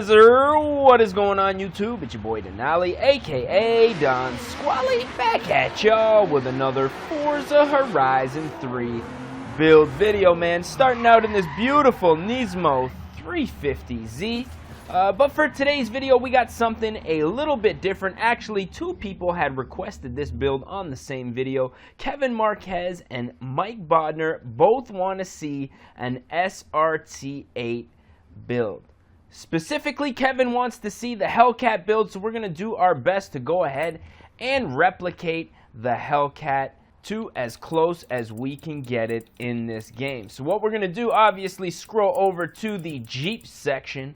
Sir, what is going on YouTube? It's your boy Denali, aka Don Squally, back at y'all with another Forza Horizon 3 build video, man. Starting out in this beautiful Nismo 350Z. But for today's video, we got something a little bit different. Actually, two people had requested this build on the same video. Kevin Marquez and Mike Bodner both want to see an SRT8 build. Specifically, Kevin wants to see the Hellcat build, so we're going to do our best to go ahead and replicate the Hellcat to as close as we can get it in this game. So what we're going to do, obviously, scroll over to the Jeep section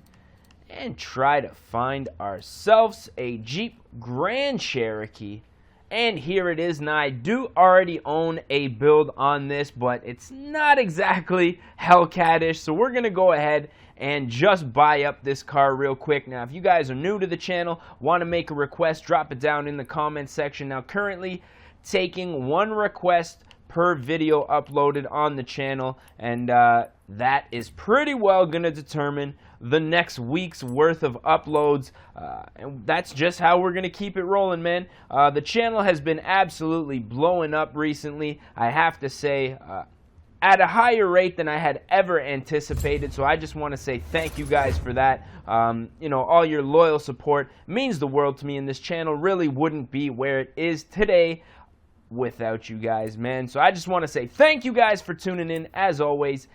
and try to find ourselves a Jeep Grand Cherokee. And here it is. Now, I do already own a build on this, but it's not exactly Hellcat-ish, so we're going to go ahead and just buy up this car real quick. Now, if you guys are new to the channel, want to make a request, drop it down in the comment section. Now, currently taking one request per video uploaded on the channel, and that is pretty well going to determine the next week's worth of uploads, and that's just how we're going to keep it rolling, man. The channel has been absolutely blowing up recently, I have to say, at a higher rate than I had ever anticipated, so I just want to say thank you guys for that. You know, all your loyal support means the world to me, and this channel really wouldn't be where it is today without you guys, man. So I just want to say thank you guys for tuning in, as always,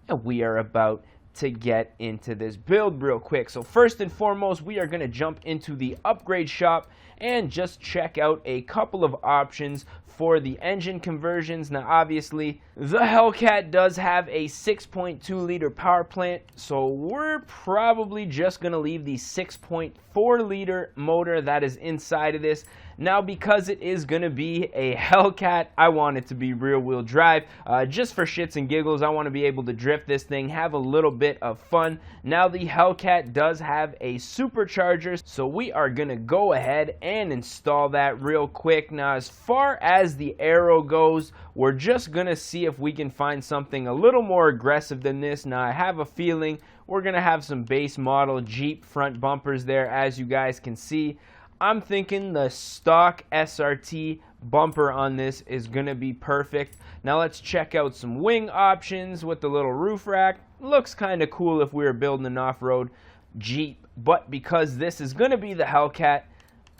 and we are about to get into this build real quick. So first and foremost, we are going to jump into the upgrade shop and just check out a couple of options for the engine conversions. Now, obviously, the Hellcat does have a 6.2 liter power plant, so we're probably just going to leave the 6.4 liter motor that is inside of this. Now, because it is going to be a Hellcat, I want it to be rear-wheel drive. Just for shits and giggles, I want to be able to drift this thing, have a little bit of fun. Now, the Hellcat does have a supercharger, so we are going to go ahead and install that real quick. Now, as far as the aero goes, we're just going to see if we can find something a little more aggressive than this. Now, I have a feeling we're going to have some base model Jeep front bumpers there, as you guys can see. I'm thinking the stock SRT bumper on this is going to be perfect. Now let's check out some wing options with the little roof rack. Looks kind of cool if we were building an off-road Jeep, but because this is going to be the Hellcat,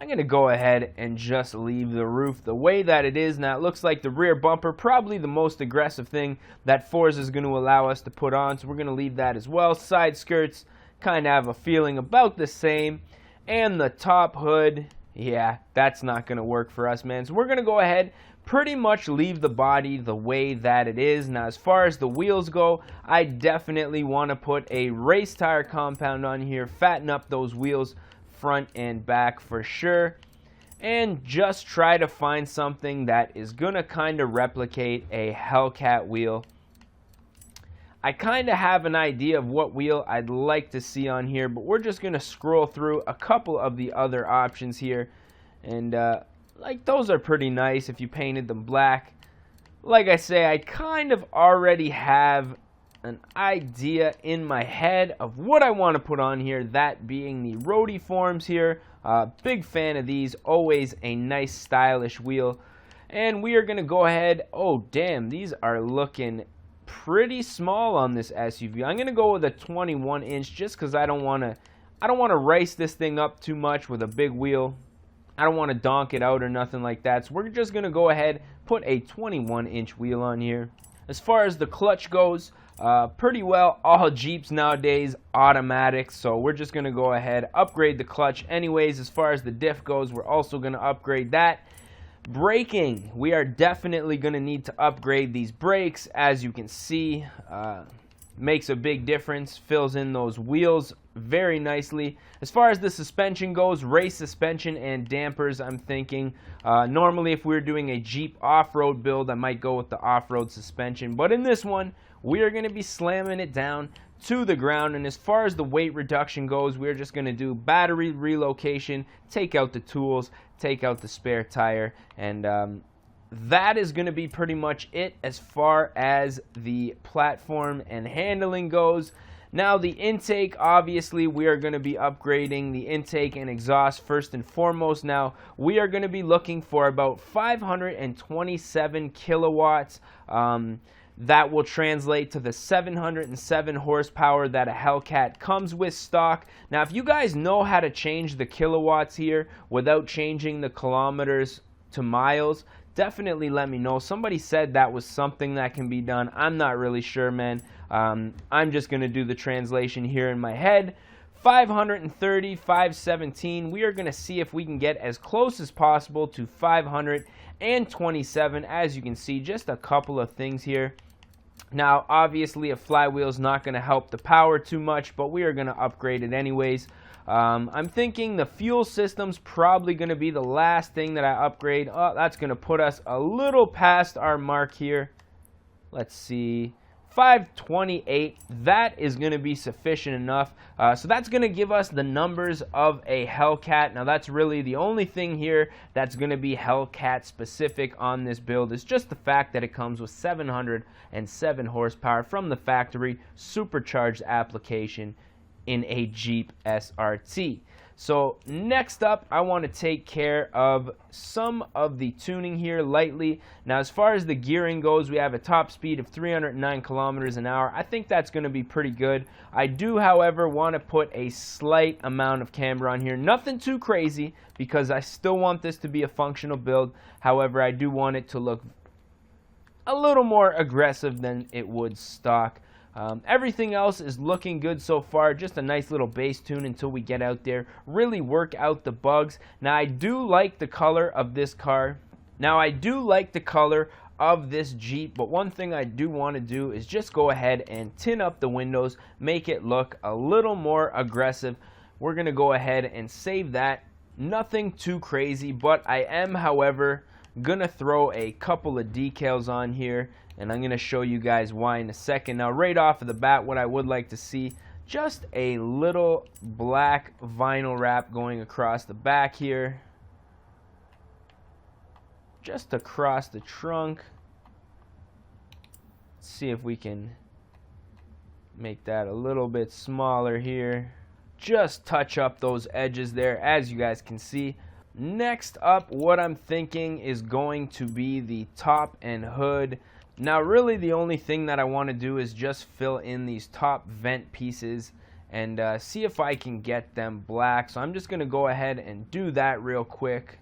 I'm going to go ahead and just leave the roof the way that it is. Now it looks like the rear bumper, probably the most aggressive thing that Forza is going to allow us to put on, so we're going to leave that as well. Side skirts kind of have a feeling about the same. And the top hood, yeah, that's not going to work for us, man. So we're going to go ahead, pretty much leave the body the way that it is. Now, as far as the wheels go, I definitely want to put a race tire compound on here, fatten up those wheels front and back for sure, and just try to find something that is going to kind of replicate a Hellcat wheel. I kind of have an idea of what wheel I'd like to see on here, but we're just going to scroll through a couple of the other options here. And, like, those are pretty nice if you painted them black. Like I say, I kind of already have an idea in my head of what I want to put on here, that being the roadie forms here. Big fan of these, always a nice stylish wheel. And we are going to go ahead, oh damn, these are looking pretty small on this SUV. I'm gonna go with a 21 inch just because I don't want to race this thing up too much with a big wheel. I don't want to donk it out or nothing like that, so we're just gonna go ahead, put a 21 inch wheel on here. As far as the clutch goes, pretty well all Jeeps nowadays automatic, so we're just gonna go ahead, upgrade the clutch anyways. As far as the diff goes, we're also gonna upgrade that. Braking, we are definitely going to need to upgrade these brakes. As you can see, makes a big difference, fills in those wheels very nicely. As far as the suspension goes, race suspension and dampers, I'm thinking normally if we were doing a Jeep off-road build, I might go with the off-road suspension, but in this one we are going to be slamming it down to the ground. And as far as the weight reduction goes, we're just going to do battery relocation, take out the tools, take out the spare tire, and that is going to be pretty much it as far as the platform and handling goes. Now the intake, obviously we are going to be upgrading the intake and exhaust first and foremost. Now we are going to be looking for about 527 kilowatts. That will translate to the 707 horsepower that a Hellcat comes with stock. Now if you guys know how to change the kilowatts here without changing the kilometers to miles, definitely let me know. Somebody said that was something that can be done. I'm not really sure, man. I'm just going to do the translation here in my head. 530, 517. We are going to see if we can get as close as possible to 527. As you can see, just a couple of things here. Now, obviously, a flywheel is not going to help the power too much, but we are going to upgrade it anyways. I'm thinking the fuel system's probably going to be the last thing that I upgrade. Oh, that's going to put us a little past our mark here. Let's see. 528. That is going to be sufficient enough. So that's going to give us the numbers of a Hellcat. Now that's really the only thing here that's going to be Hellcat specific on this build. Is just the fact that it comes with 707 horsepower from the factory, supercharged application in a Jeep SRT. So next up, I want to take care of some of the tuning here lightly. Now as far as the gearing goes, we have a top speed of 309 kilometers an hour. I think that's going to be pretty good. I do, however, want to put a slight amount of camber on here. Nothing too crazy, because I still want this to be a functional build. However, I do want it to look a little more aggressive than it would stock. Everything else is looking good so far. Just a nice little base tune until we get out there, really work out the bugs. Now I do like the color of this car. Now I do like the color of this Jeep, but one thing I do want to do is just go ahead and tint up the windows, make it look a little more aggressive. We're going to go ahead and save that. Nothing too crazy, but I am, however, gonna throw a couple of decals on here, and I'm gonna show you guys why in a second. Now right off of the bat, what I would like to see, just a little black vinyl wrap going across the back here, just across the trunk. Let's see if we can make that a little bit smaller here. Just touch up those edges there, as you guys can see. Next up, what I'm thinking is going to be the top and hood. Now really the only thing that I want to do is just fill in these top vent pieces and see if I can get them black. So I'm just going to go ahead and do that real quick.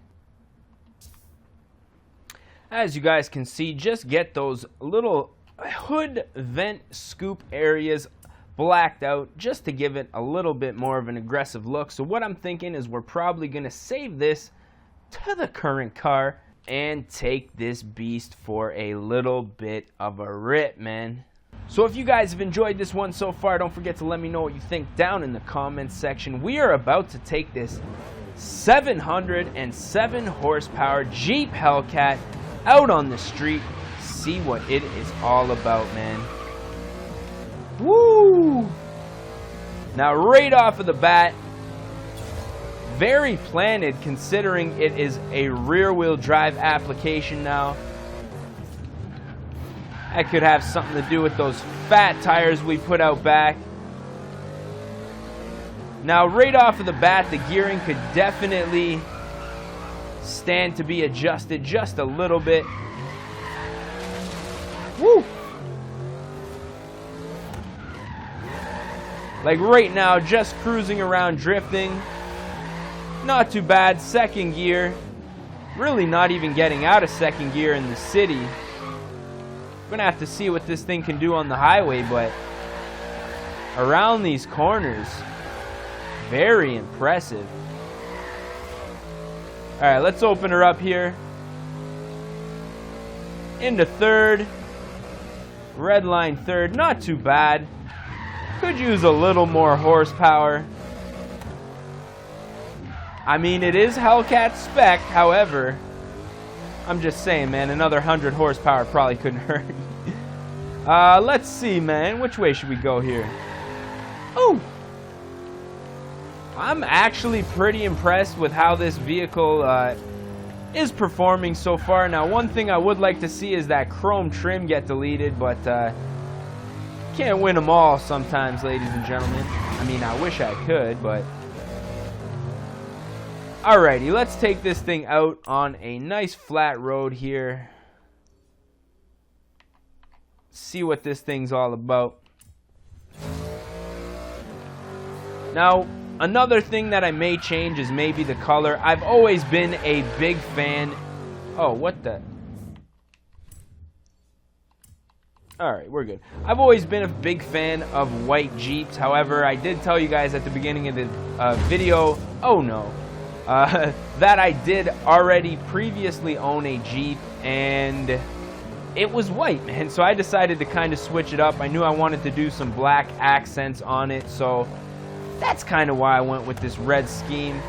As you guys can see, just get those little hood vent scoop areas blacked out just to give it a little bit more of an aggressive look. So what I'm thinking is we're probably going to save this to the current car and take this beast for a little bit of a rip, man. So if you guys have enjoyed this one so far, don't forget to let me know what you think down in the comments section. We are about to take this 707 horsepower Jeep Hellcat out on the street, see what it is all about, man. Woo! Now right off of the bat, very planted considering it is a rear wheel drive application now. That could have something to do with those fat tires we put out back. Now right off of the bat, the gearing could definitely stand to be adjusted just a little bit. Woo! Like right now, just cruising around drifting. Not too bad. Second gear. Really not even getting out of second gear in the city. I'm gonna have to see what this thing can do on the highway, but around these corners, very impressive. Alright, let's open her up here. Into third. Red line third. Not too bad. Could use a little more horsepower. I mean, it is Hellcat spec, however, I'm just saying, man, another 100 horsepower probably couldn't hurt. Let's see, man. Which way should we go here? Oh! I'm actually pretty impressed with how this vehicle is performing so far. Now, one thing I would like to see is that chrome trim get deleted, but can't win them all sometimes, ladies and gentlemen. I mean, I wish I could, but... Alrighty, let's take this thing out on a nice flat road here. See what this thing's all about. Now, another thing that I may change is maybe the color. I've always been a big fan. Oh, what the... Alright, we're good. I've always been a big fan of white Jeeps. However, I did tell you guys at the beginning of the video, oh no, that I did already previously own a Jeep, and it was white, man. So I decided to kind of switch it up. I knew I wanted to do some black accents on it, so that's kind of why I went with this red scheme.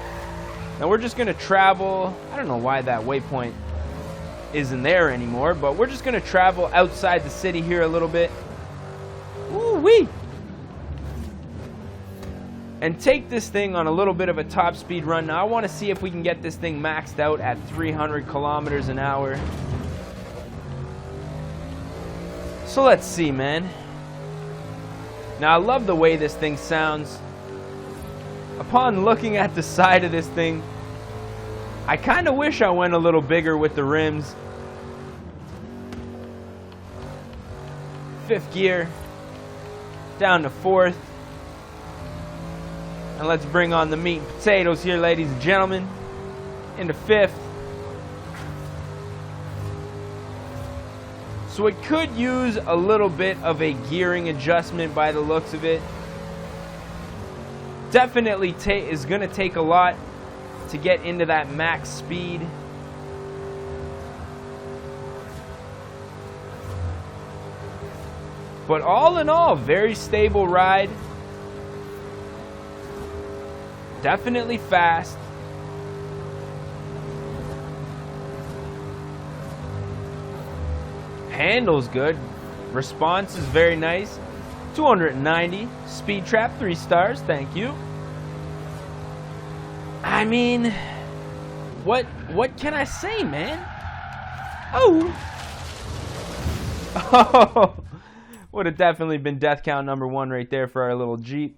Now we're just going to travel. I don't know why that waypoint isn't there anymore, but we're just going to travel outside the city here a little bit. Woo-wee! And take this thing on a little bit of a top speed run. Now I want to see if we can get this thing maxed out at 300 kilometers an hour. So let's see, man. Now I love the way this thing sounds. Upon looking at the side of this thing, I kind of wish I went a little bigger with the rims. 5th gear, down to 4th. And let's bring on the meat and potatoes here, ladies and gentlemen, into 5th. So it could use a little bit of a gearing adjustment by the looks of it. Definitely is going to take a lot to get into that max speed. But all in all, very stable ride. Definitely fast. Handles good. Response is very nice. 290. Speed trap, 3 stars. Thank you. I mean, what can I say, man? Oh. Oh. Would have definitely been death count number 1 right there for our little Jeep.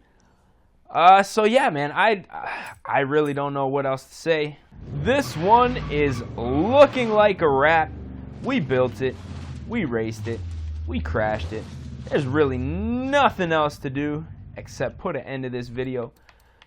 So yeah, man, I really don't know what else to say. This one is looking like a wrap. We built it. We raced it. We crashed it. There's really nothing else to do except put an end to this video.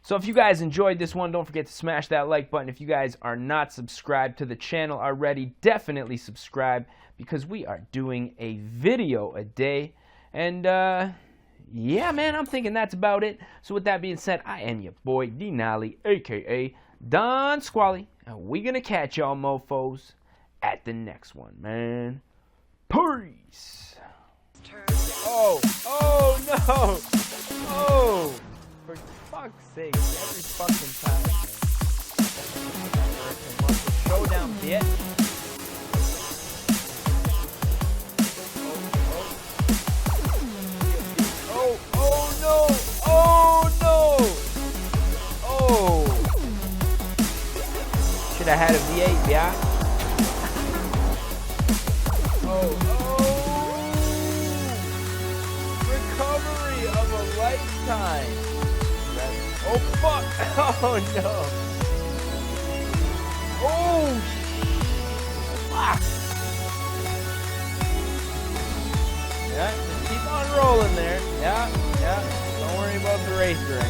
So if you guys enjoyed this one, don't forget to smash that like button. If you guys are not subscribed to the channel already, definitely subscribe, because we are doing a video a day. And yeah, man, I'm thinking that's about it. So with that being said, I am your boy Denali, aka Don Squally, and we gonna catch y'all mofos at the next one, man. Peace. Oh no! Oh, for fuck's sake, every fucking time. Showdown, bitch. I had a V8, yeah. Recovery of a lifetime. Oh fuck! Oh no! Oh fuck! Yeah, just keep on rolling there. Yeah. Don't worry about the racer.